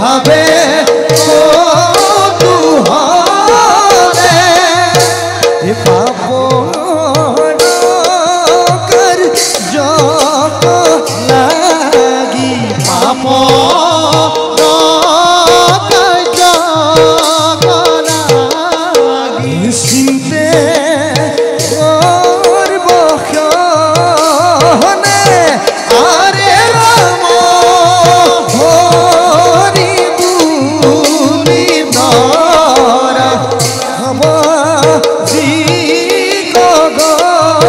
ভাবে কৌতূহলে পাপ লাগি পাপ চিন্তে আৰে ৰাম হৰি বুলি ধৰা হব জি গগনে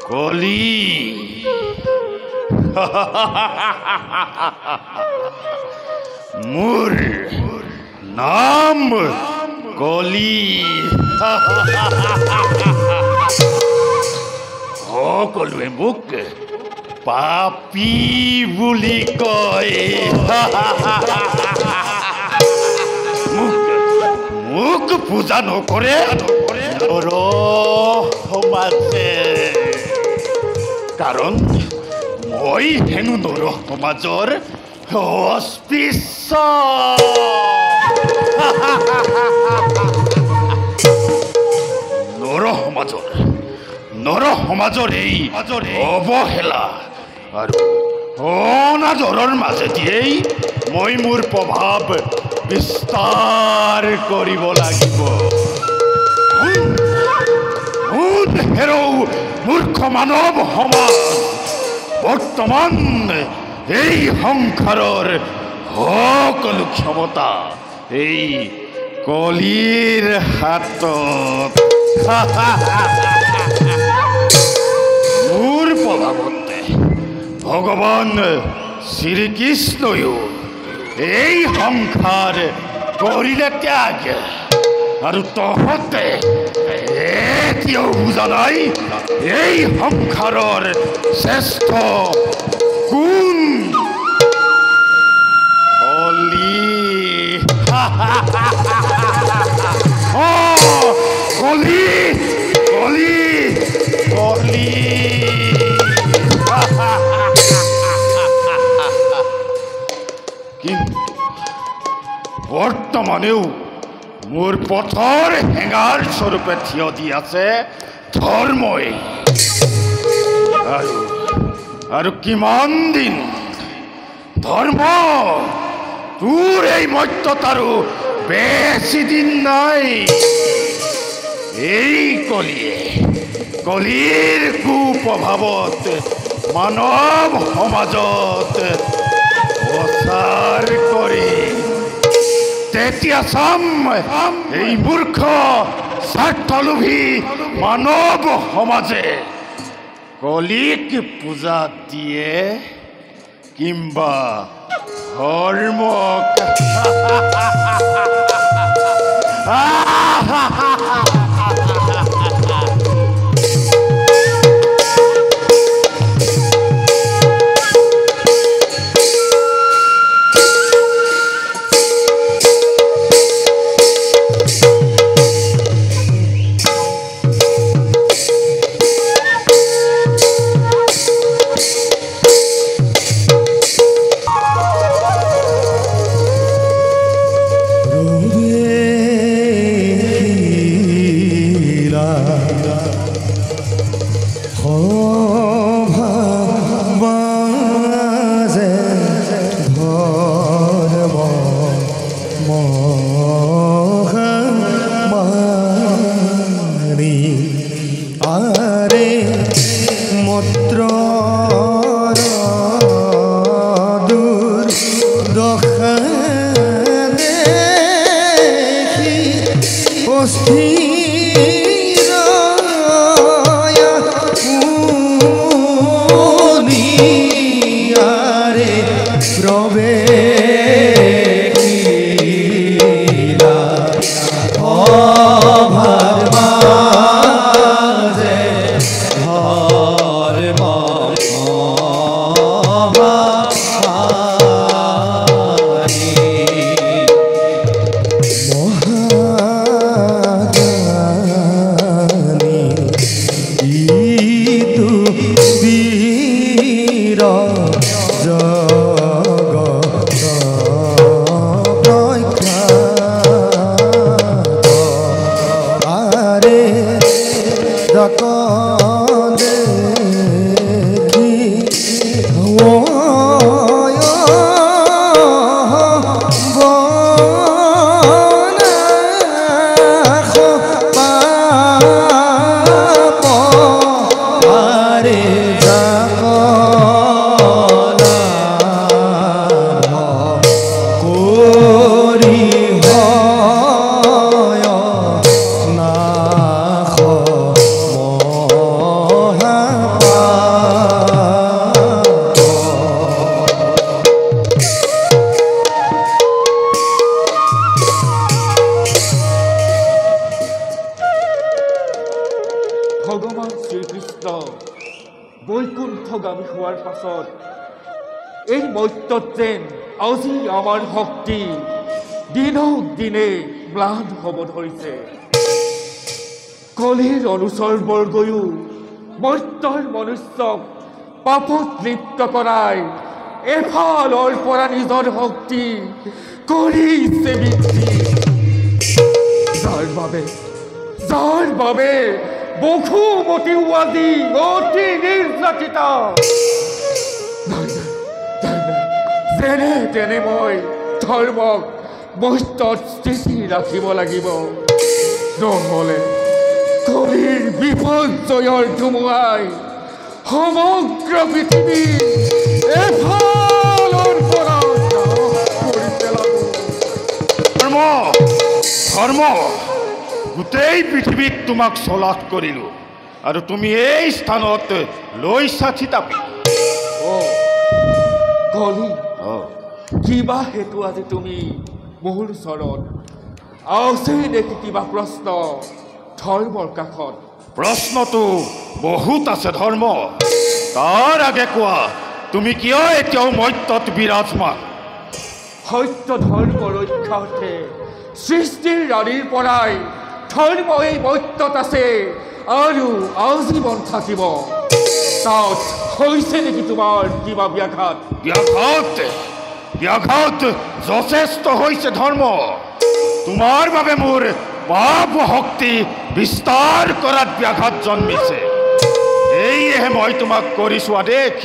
কলি মোৰ নাম কলি সকলোৱে মোক পাপী বুলি কয় মোক পূজা নকৰে নৰ সমাজে কাৰণ মই হেনো নৰ সমাজৰ অস্পৃশ্য নৰ সমাজৰ এই অৱহেলা আৰু অনাদৰৰ মাজেদিয়েই মই মোৰ প্ৰভাৱ বিস্তাৰ কৰিব লাগিব হেৰৌ মূৰ্খ মানৱ সমাজ বৰ্তমান এই সংসাৰৰ সকলো ক্ষমতা এই কলিৰ হাতত মোৰ প্ৰভাৱতে ভগৱান শ্ৰীকৃষ্ণয়ো এই সংসাৰ কৰিলে ত্যাগ আৰু তহঁতে এতিয়াও বুজা নাই এই সংসাৰৰ শ্ৰেষ্ঠ কোন কলি কলি কলি কলি কিন্তু বৰ্তমানেও মোৰ পথৰ হেঙাৰ স্বৰূপে থিয় দি আছে ধৰ্মই আৰু কিমান দিন ধৰ্ম তোৰ এই মৰ্ত্যত আৰু বেছি দিন নাই এই কলিৰ কুপ্ৰভাৱত মানৱ সমাজত প্ৰচাৰ কৰি তেতিয়া চাম এই মূৰ্খ স্বাৰ্থলোভী মানৱ সমাজে কলিক পূজা দিয়ে কিম্বা ধৰ্মক ঊৰ্ধ্বগামী হোৱাৰ পাছত এই মৰ্ত্যত যেন আজি আমাৰ শক্তি দিনক দিনে ম্লান হ'ব ধৰিছে। কলিৰ অনুচৰ বৰ্গয়ো মৰ্ত্যৰ মনুষ্যক পাপত লিপ্ত কৰাই এফালৰ পৰা নিজৰ শক্তি কৰিছে বৃদ্ধি। যাৰ বাবে বসুমতীও আজি অতি নিৰ্যাতিতা। যেনে তেনে মই ধৰ্মক মৰ্ত্যত স্থিতি ৰাখিব লাগিব, নহ'লে কলিৰ বিপৰ্যয়ৰ ধুমুহাই সমগ্ৰ পৃথিৱী এফালৰ পৰা কৰি পেলাব। ধৰ্ম গোটেই পৃথিৱীত তোমাক চলাত কৰিলোঁ আৰু তুমি এই স্থানত লৈছা থিতাপি। কলি কিবা হেতু আজি তুমি মোৰ ওচৰত আছে দেখি কিবা প্ৰশ্ন ধৰ্মৰ কাষত? প্ৰশ্নটো বহুত আছে ধৰ্ম। তাৰ আগে কোৱা, তুমি কিয় এতিয়াও মৰ্ত্যত বিৰাজমান? সত্য ধৰ্ম ৰক্ষাৰ্থে সৃষ্টিৰ ৰাণীৰ পৰাই ধৰ্ম এই মৰ্ত্যত আছে আৰু আজীৱন থাকিব। তাত হৈছে নেকি তোমাৰ কিবা ব্যাঘাত? ব্যাঘাত যথেষ্ট হৈছে ধৰ্ম। তোমাৰ বাবে মোৰ পাপ শক্তি বিস্তাৰ কৰাত ব্যাঘাত জন্মিছে। এইহে মই তোমাক কৰিছো আদেশ,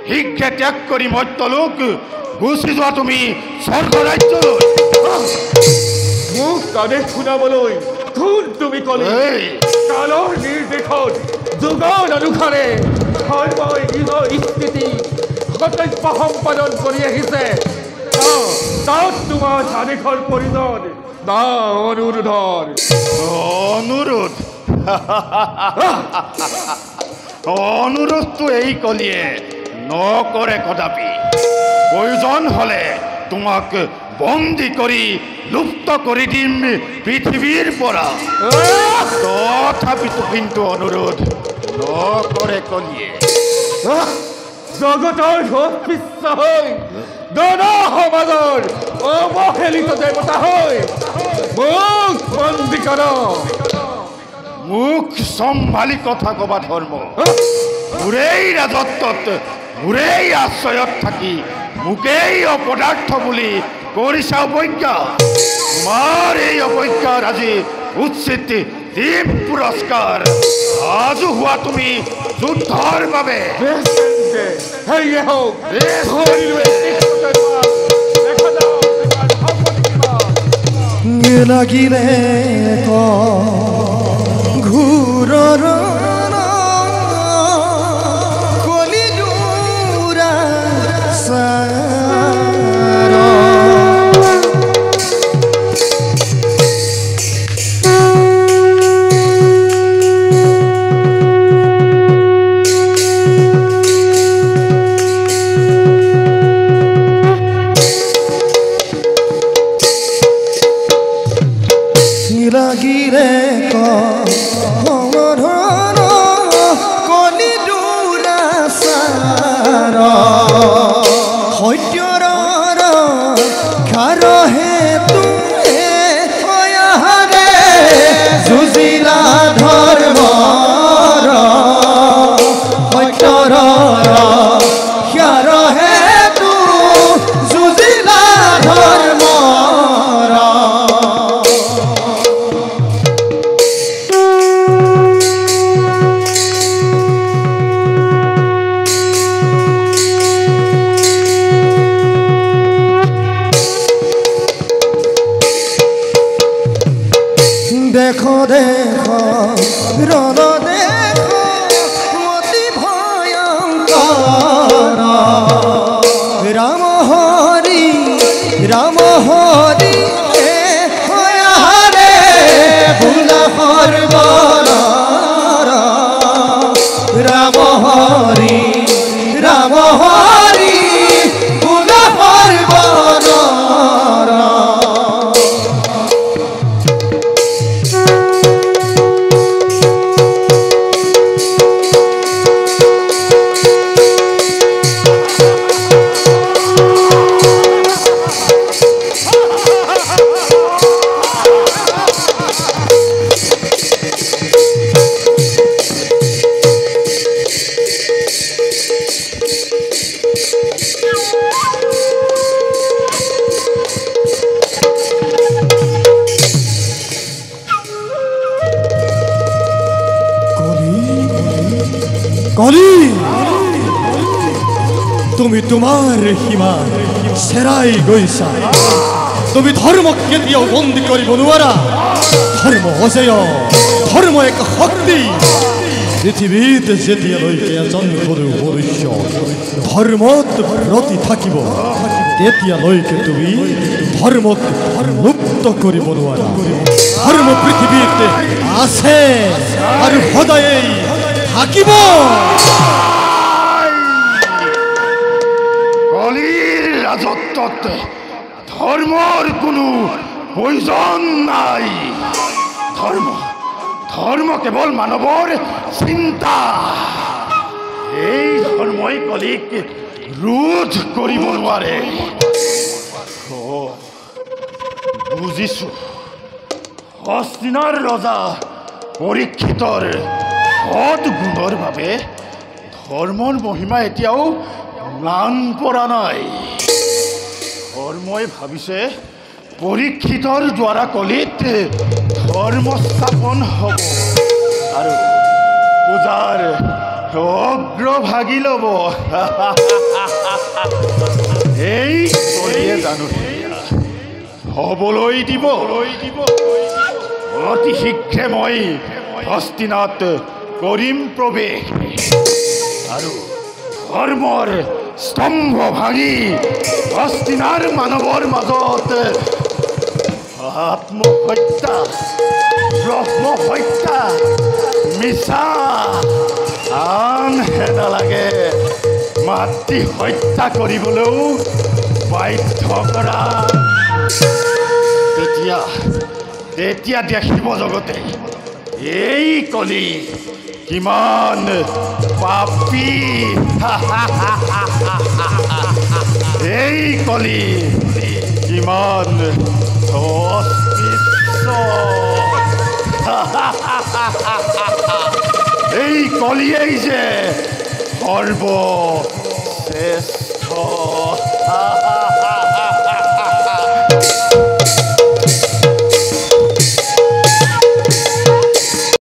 শীঘ্ৰে ত্যাগ কৰি মৰ্ত্যলোক গুচি যোৱা তুমি স্বৰ্গ ৰাজ্যলৈ। মোক আদেশ শুনাবলৈ কোন তুমি কলি? কালৰ নিৰ্দেশত যুগৰ অনুসাৰে ধৰ্মই নিজৰ স্থিতি কৰ্তব্য সম্পাদন কৰি আহিছে। তাত তোমাৰ আদেশৰ প্ৰয়োজন না অনুৰোধৰ? অনুৰোধটো এই কলিয়ে নকৰে কদাপি। প্ৰয়োজন হলে তোমাক বন্দী কৰি লুপ্ত কৰি দিম পৃথিৱীৰ পৰা। তথাপিতো কিন্তু অনুৰোধ নকৰে কলিয়ে। জগতৰ ভোগ হৈ দানা সমাজৰ অৱহেলিত দেৱতা হৈ মোক বন্দী কৰ। মুখ চম্ভালি কথা কবা ধৰ্ম। মোৰেই ৰাজত্বত মোৰেই আশ্ৰয়ত থাকি মোকেই অপদাৰ্থ বুলি কৰিছা অৱজ্ঞা। তোমাৰ এই অৱজ্ঞাৰ আজি উচিত দিম পুৰস্কাৰ। সাজু হোৱা তুমি যুদ্ধৰ বাবে। লাগিলে ঘূৰৰ কলিডুৰা লাগিলে কমধৰ কলিডুৰা সাৰ সত্যৰ খাৰহে তুহে অয়াহাৰে যুঁজিলা ধৰ্মৰ সত্যৰ খাৰহে তু যুঁজিলা ধৰ্মৰ। দেখো দেখো ৰণ দেখো অতি ভয়ঙ্কৰ ৰাম হৰি হৰে ভুলা হৰবৰ ৰাম হৰি ভুলা হৰবৰ। কলি তুমি তোমাৰ সীমা চেৰাই গৈছা তুমি ধৰ্মক কেতিয়াও বন্দী কৰিব নোৱাৰা ধৰ্ম অজেয় ধৰ্ম এক শক্তি পৃথিৱীত যেতিয়ালৈকে এজন সৰু মনুষ্য ধৰ্মত ব্ৰতী থাকিব তেতিয়ালৈকে তুমি ধৰ্মক মুক্ত কৰিব নোৱাৰা ধৰ্ম পৃথিৱীত আছে আৰু সদায়েই থাকিব কলিৰ ৰাজত্বত ধৰ্মৰ কোনো প্ৰয়োজন নাই ধৰ্ম কেৱল মানৱৰ চিন্তা এই ধৰ্মই কলিক ৰোধ কৰিব নোৱাৰে বুজিছো হস্তিনাৰ ৰজা পৰীক্ষিতৰ সৎ গুণৰ বাবে ধৰ্মৰ মহিমা এতিয়াও ম্লান পৰা নাই ধৰ্মই ভাবিছে পৰীক্ষিতৰ দ্বাৰা কলিত ধৰ্ম স্থাপন হ'ব আৰু পূজাৰ অগ্ৰভাগী ল'ব এই কলিয়ে জানো হ'বলৈ দিব অতি শীঘ্ৰে মই হস্তিনাত কৰিম প্ৰৱেশ আৰু ধৰ্মৰ স্তম্ভ ভাঙি হস্তিনাৰ মানৱৰ মাজত আত্মহত্যা ব্ৰহ্মহত্যা মিছা আনহে নালাগে মাতৃ হত্যা কৰিবলৈও বাধ্য কৰা তেতিয়া দেখিব জগতে এই কলি কিমান পাপী এই কলি কিমান অস্তিত্ব এই কলিয়েই যে সৰ্বশ্ৰেষ্ঠ